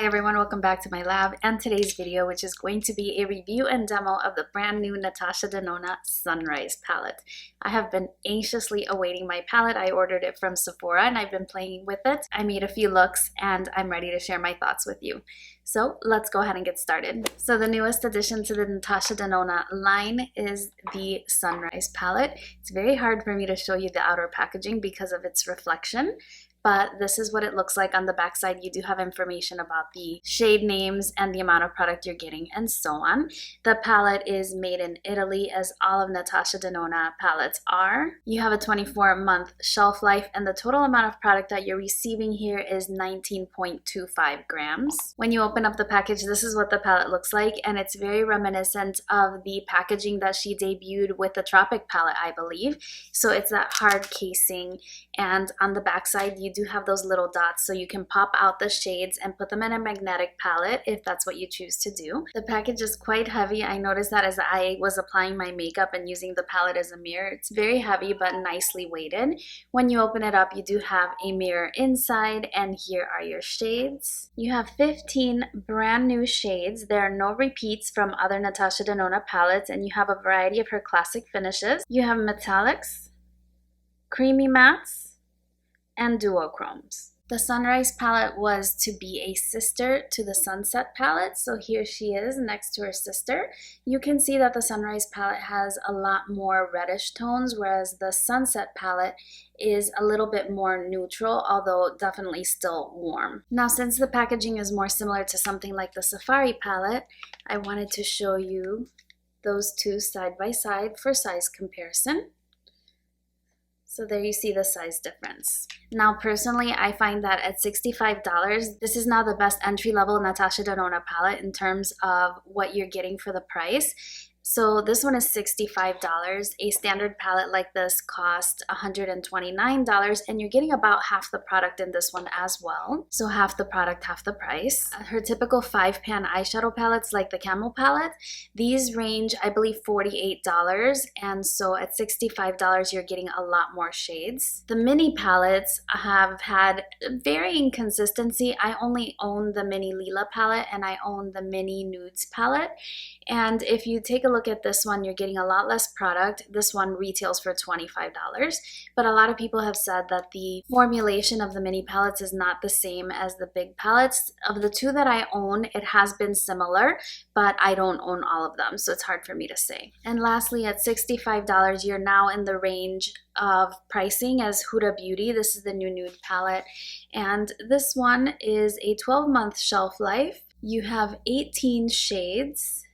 Hi everyone, welcome back to my lab and today's video, which is going to be a review and demo of the brand new Natasha Denona Sunrise palette. I have been anxiously awaiting my palette. I ordered it from Sephora and I've been playing with it. I made a few looks and I'm ready to share my thoughts with you. So let's go ahead and get started. So the newest addition to the Natasha Denona line is the Sunrise palette. It's very hard for me to show you the outer packaging because of its reflection, but this is what it looks like on the back side. You do have information about the shade names and the amount of product you're getting and so on. The palette is made in Italy, as all of Natasha Denona palettes are. You have a 24-month shelf life and the total amount of product that you're receiving here is 19.25 grams. When you open up the package, this is what the palette looks like, and it's very reminiscent of the packaging that she debuted with the Tropic palette, I believe. So it's that hard casing, and on the back side you do have those little dots so you can pop out the shades and put them in a magnetic palette if that's what you choose to do. The package is quite heavy. I noticed that as I was applying my makeup and using the palette as a mirror. It's very heavy but nicely weighted. When you open it up, you do have a mirror inside, and here are your shades. You have 15 brand new shades. There are no repeats from other Natasha Denona palettes, and you have a variety of her classic finishes. You have metallics, creamy mattes, and duochromes. The Sunrise palette was to be a sister to the Sunset palette, so here she is next to her sister. You can see that the Sunrise palette has a lot more reddish tones, whereas the Sunset palette is a little bit more neutral, although definitely still warm. Now, since the packaging is more similar to something like the Safari palette, I wanted to show you those two side by side for size comparison. So there you see the size difference. Now personally, I find that at $65, this is now the best entry-level Natasha Denona palette in terms of what you're getting for the price. So this one is $65. A standard palette like this costs $129, and you're getting about half the product in this one as well. So half the product, half the price. Her typical 5-pan eyeshadow palettes like the Camel palette, these range, I believe, $48, and so at $65 you're getting a lot more shades. The mini palettes have had varying consistency. I only own the mini Lila palette and I own the mini Nudes palette, and if you take a look at this one, you're getting a lot less product. This one retails for $25, but a lot of people have said that the formulation of the mini palettes is not the same as the big palettes. Of the two that I own, it has been similar, but I don't own all of them, so it's hard for me to say. And lastly, at $65, you're now in the range of pricing as Huda Beauty. This is the new nude palette, and this one is a 12-month shelf life. You have 18 shades.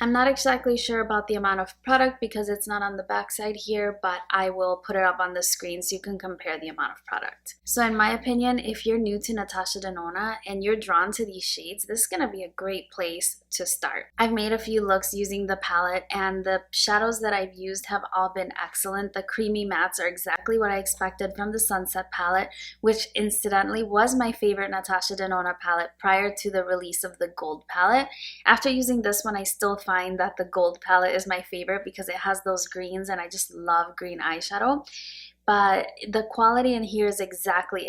I'm not exactly sure about the amount of product because it's not on the back side here, but I will put it up on the screen so you can compare the amount of product. So in my opinion, if you're new to Natasha Denona and you're drawn to these shades, this is going to be a great place to start. I've made a few looks using the palette, and the shadows that I've used have all been excellent. The creamy mattes are exactly what I expected from the Sunset palette, which incidentally was my favorite Natasha Denona palette prior to the release of the gold palette. After using this one, I still find that the gold palette is my favorite because it has those greens, and I just love green eyeshadow. But the quality in here is exactly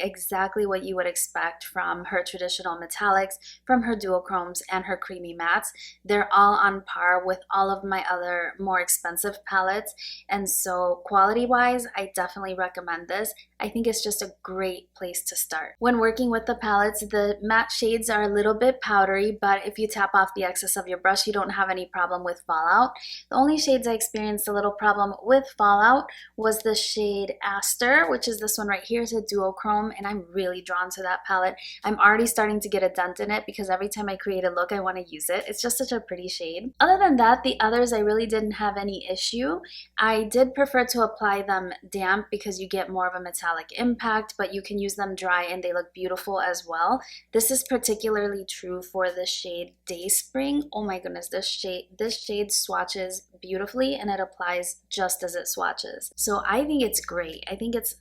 what you would expect from her traditional metallics, from her duochromes, and her creamy mattes. They're all on par with all of my other more expensive palettes, and so quality-wise, I definitely recommend this. I think it's just a great place to start. When working with the palettes, the matte shades are a little bit powdery, but if you tap off the excess of your brush, you don't have any problem with fallout. The only shades I experienced a little problem with fallout was the shade Aster, which is this one right here. It's a duochrome, and I'm really drawn to that palette. I'm already starting to get a dent in it because every time I create a look, I want to use it. It's just such a pretty shade. Other than that, the others I really didn't have any issue. I did prefer to apply them damp because you get more of a metallic impact, but you can use them dry and they look beautiful as well. This is particularly true for the shade Day Spring. Oh my goodness, this shade swatches beautifully and it applies just as it swatches. So I think it's great. I think it's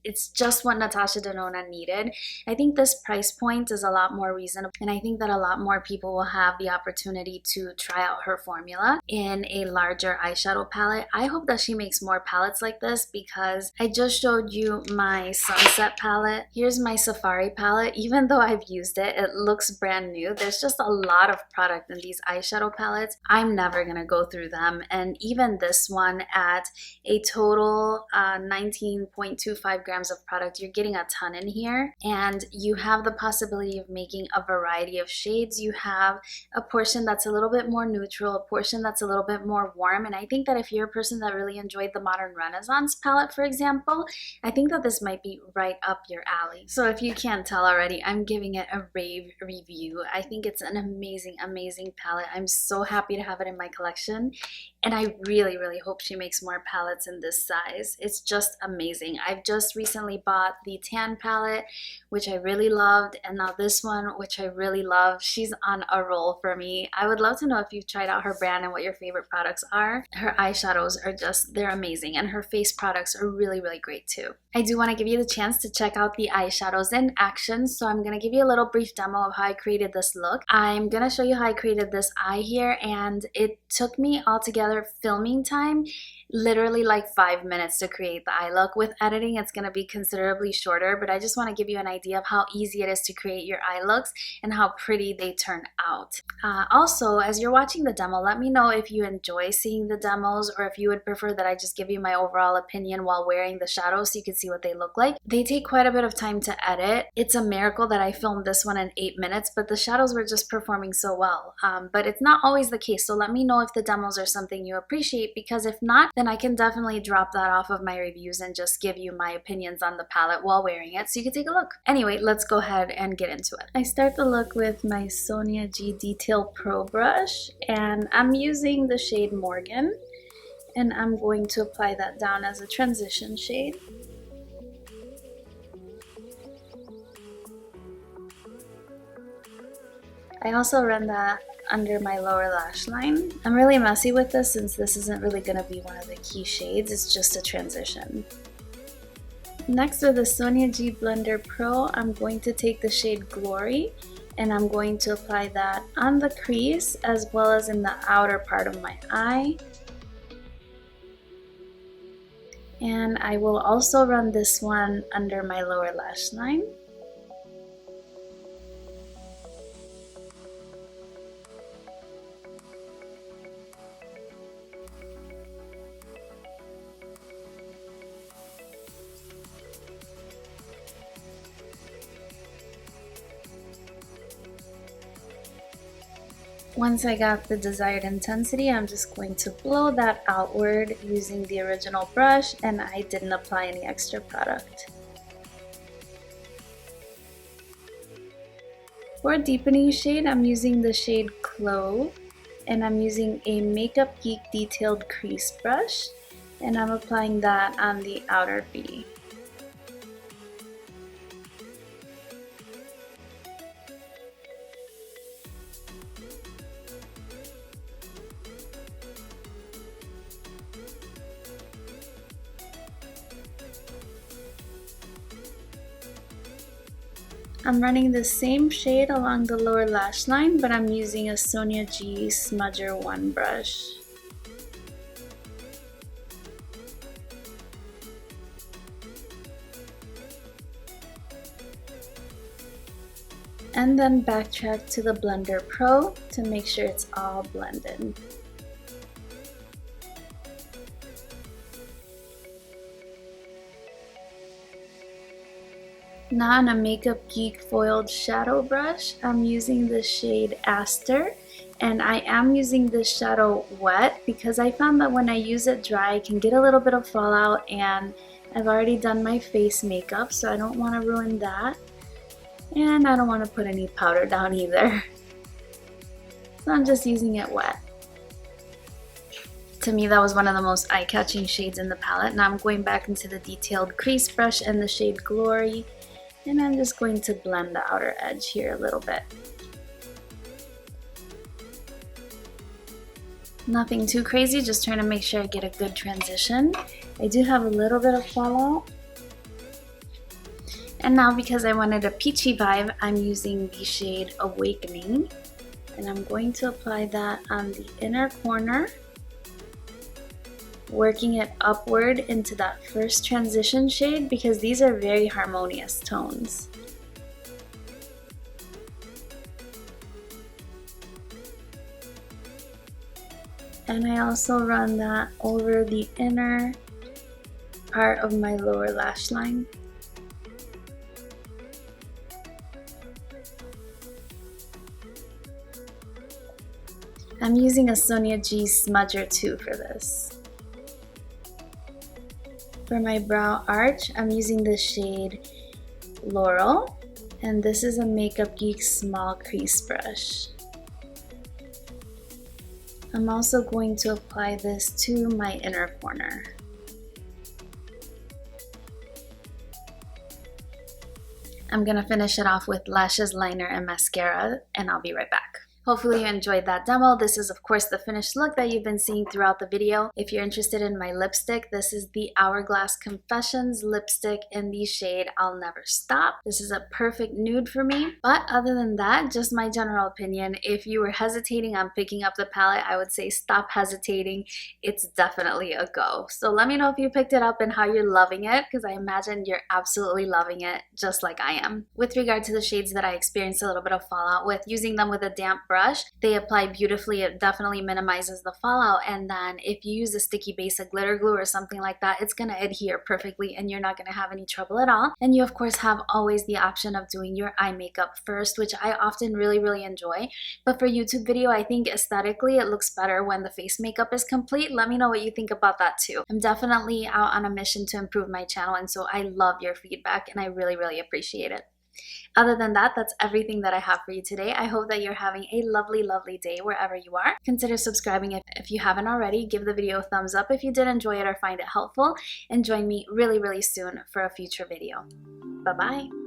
it's just what Natasha Denona needed. I think this price point is a lot more reasonable, and I think that a lot more people will have the opportunity to try out her formula in a larger eyeshadow palette. I hope that she makes more palettes like this, because I just showed you my Sunset palette. Here's my Safari palette. Even though I've used it, it looks brand new. There's just a lot of product in these eyeshadow palettes. I'm never gonna go through them, and even this one at a total 19.25 grams of product, you're getting a ton in here, and you have the possibility of making a variety of shades. You have a portion that's a little bit more neutral, a portion that's a little bit more warm, and I think that if you're a person that really enjoyed the Modern Renaissance palette, for example, I think that this might be right up your alley. So if you can't tell already, I'm giving it a rave review. I think it's an amazing, amazing palette. I'm so happy to have it in my collection, and I really, really hope she makes more palettes in this size. It's just amazing. I've just recently bought the tan palette, which I really loved, and now this one, which I really love. She's on a roll for me. I would love to know if you've tried out her brand and what your favorite products are. Her eyeshadows are just, they're amazing, and her face products are really, really great too. I do want to give you the chance to check out the eyeshadows in action, so I'm going to give you a little brief demo of how I created this look. I'm going to show you how I created this eye here, and it took me altogether filming time literally like 5 minutes to create the eye look. With editing, it's going to be considerably shorter, but I just want to give you an idea of how easy it is to create your eye looks and how pretty they turn out. Also, as you're watching the demo, let me know if you enjoy seeing the demos, or if you would prefer that I just give you my overall opinion while wearing the shadows so you can see what they look like. They take quite a bit of time to edit. It's a miracle that I filmed this one in 8 minutes, but the shadows were just performing so well. But it's not always the case, so let me know if the demos are something you appreciate, because if not, then I can definitely drop that off of my reviews and just give you my opinions on the palette while wearing it so you can take a look. Anyway, let's go ahead and get into it. I start the look with my Sonia G Detail Pro brush, and I'm using the shade Morgan, and I'm going to apply that down as a transition shade. I also run that under my lower lash line. I'm really messy with this since this isn't really going to be one of the key shades, it's just a transition. Next, with the Sonia G Blender Pro, I'm going to take the shade Glory, and I'm going to apply that on the crease as well as in the outer part of my eye. And I will also run this one under my lower lash line. Once I got the desired intensity, I'm just going to blow that outward using the original brush, and I didn't apply any extra product. For a deepening shade, I'm using the shade Clove, and I'm using a Makeup Geek Detailed Crease brush, and I'm applying that on the outer V. I'm running the same shade along the lower lash line, but I'm using a Sonia G Smudger 1 brush. And then backtrack to the Blender Pro to make sure it's all blended. Now on a Makeup Geek foiled shadow brush, I'm using the shade Aster, and I am using this shadow wet because I found that when I use it dry, I can get a little bit of fallout, and I've already done my face makeup, so I don't want to ruin that. And I don't want to put any powder down either. So I'm just using it wet. To me, that was one of the most eye-catching shades in the palette. Now I'm going back into the detailed crease brush and the shade Glory, and I'm just going to blend the outer edge here a little bit. Nothing too crazy, just trying to make sure I get a good transition. I do have a little bit of fallout, And now because I wanted a peachy vibe, I'm using the shade Awakening. And I'm going to apply that on the inner corner, working it upward into that first transition shade because these are very harmonious tones. And I also run that over the inner part of my lower lash line. I'm using a Sonia G smudger too for this. For my brow arch, I'm using the shade Laurel, and this is a Makeup Geek small crease brush. I'm also going to apply this to my inner corner. I'm gonna finish it off with lashes, liner, and mascara, and I'll be right back. Hopefully you enjoyed that demo. This is of course the finished look that you've been seeing throughout the video. If you're interested in my lipstick, this is the Hourglass Confessions lipstick in the shade I'll Never Stop. This is a perfect nude for me. But other than that, just my general opinion, if you were hesitating on picking up the palette, I would say stop hesitating. It's definitely a go. So let me know if you picked it up and how you're loving it, because I imagine you're absolutely loving it just like I am. With regard to the shades that I experienced a little bit of fallout with, using them with a damp brush, they apply beautifully. It definitely minimizes the fallout, and then if you use a sticky base, a glitter glue or something like that, it's going to adhere perfectly and you're not going to have any trouble at all. And you of course have always the option of doing your eye makeup first, which I often really enjoy, but for YouTube video I think aesthetically it looks better when the face makeup is complete. Let me know what you think about that too. I'm definitely out on a mission to improve my channel, and so I love your feedback and I really appreciate it. Other than that, that's everything that I have for you today. I hope that you're having a lovely day wherever you are. Consider subscribing if you haven't already. Give the video a thumbs up if you did enjoy it or find it helpful. And join me really soon for a future video. Bye-bye.